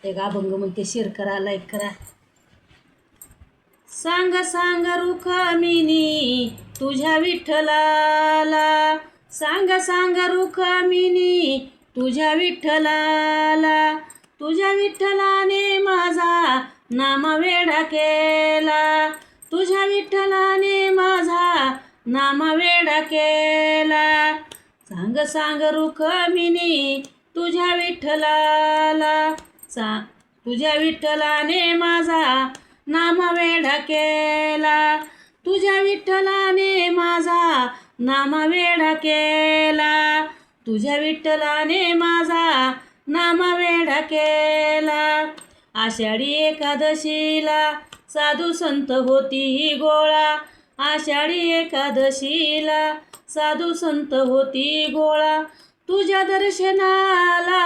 एक अभंग म्हणते, शेअर करा, लाईक करा. सांग सांग रुक्मिणी तुझ्या विठ्ठलाला, सांग सांग रुक्मिणी तुझ्या विठ्ठलाला, तुझ्या विठ्ठलाने माझा नाम वेडा केला, तुझ्या विठ्ठलाने माझा नाम वेडा केला. सांग सांग रुक्मिणी तुझ्या विठ्ठलाला, तुझ्या विठ्ठलाने माझा नाम वेडा केला, तुझ्या विठ्ठलाने माझा नाम वेडा केला, तुझ्या विठ्ठलाने माझा नाम वेडा केला. आषाढी एकादशीला साधू संत होती गोळा, आषाढी एकादशीला साधू संत होती गोळा, तुझ्या दर्शनाला,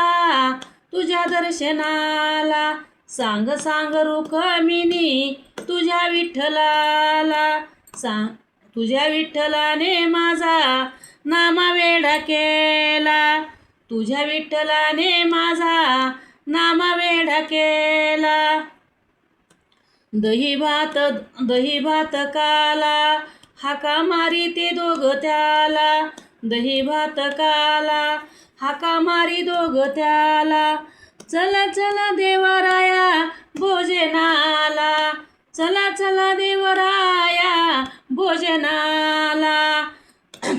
तुझ्या दर्शनाला. सांग सांग रुक्मिणी तुझ्या विठ्ठलाला, सांग तुझ्या विठ्ठलाने माझा नाम वेडा केला, तुझ्या विठ्ठलाने माझा नाम वेडा केला. दही भात काला, हाका मारी ते दोघ त्याला, दही भात काला, हाका मारी दोघ त्याला. चला चला देवराया भोजनाला, चला चला देवराया भोजनाला.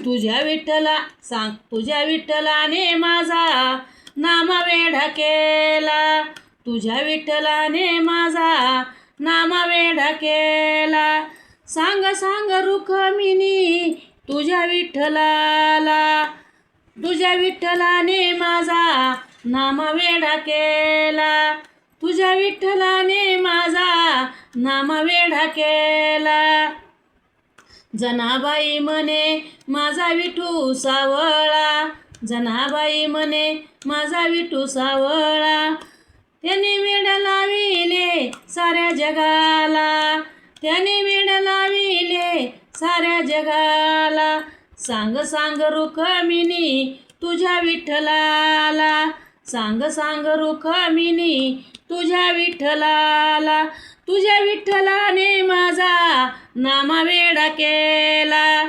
तुझ्या विठ्ठला, सांग तुझ्या विठ्ठलाने माझा नाम वेडा केला, तुझ्या विठ्ठलाने माझा नाम वेडा केला. सांग सांग रुक्मिणी तुझ्या विठ्ठलाला, तुझ्या विठ्ठलाने माझा नाम वेडा केला, तुझ्या विठ्ठलाने माझा नाम वेडा केला. जनाबाई म्हणे माझा विठू सावळा, जनाबाई म्हणे माझा विठू सावळा, त्याने वेड लाविले साऱ्या जगाला, त्याने वेड लाविले साऱ्या जगाला. सांग सांग रुक्मिणी तुझ्या विठ्ठलाला, सांग सांग रुक्मिणी तुझ्या विठ्ठलाला, तुझ्या विठ्ठलाने माझा नाम वेडा केला,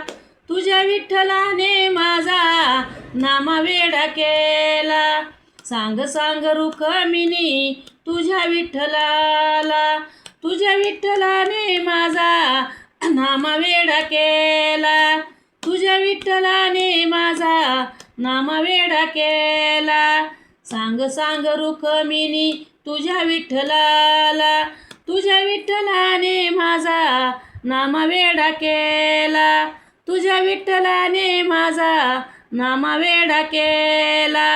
तुझ्या विठ्ठलाने माझा नाम वेडा केला. सांग सांग रुक्मिणी तुझ्या विठ्ठलाला, तुझ्या विठ्ठलाने माझा नाम वेडा केला, तुझ्या विठ्ठलाने माझा नाम वेडा केला. सांग सांग रुक्मिणी तुझ्या विठ्ठलाला, तुझ्या विठ्ठलाने माझा नाम वेडा केला, तुझ्या विठ्ठलाने माझा नाम वेडा केला.